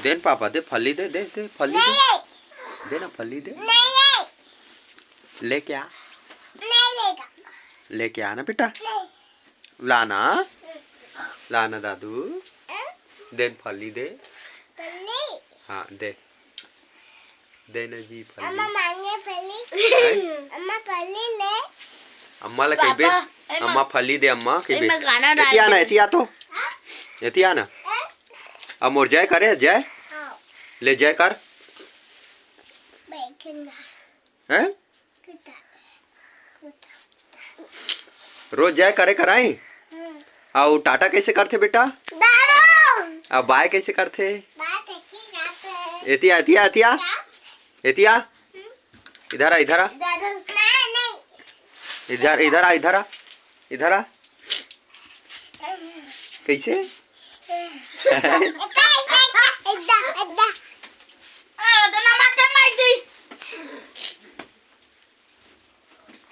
दे न पापा दे फली दे दे दे फली दे दे ना फली दे लेके आ लेके आना बेटा लाना लाना दादू दे फली दे हाँ दे दे ना जी फली अम्मा मांगे फली अम्मा फली ले अम्मा ला कही बे अम्मा फली दे अम्मा कही बे मैं गाना डाल एतिया ना एतिया तो एतिया ना अब मोर जय करे जय ले जय कर हैं रोज जय करे कराई आओ टाटा कैसे करते बेटा अब बाय कैसे करते एतिया एतिया एतिया एतिया इधर आ इधर आ इधर इधर आ इधर आ इधर आ कैसे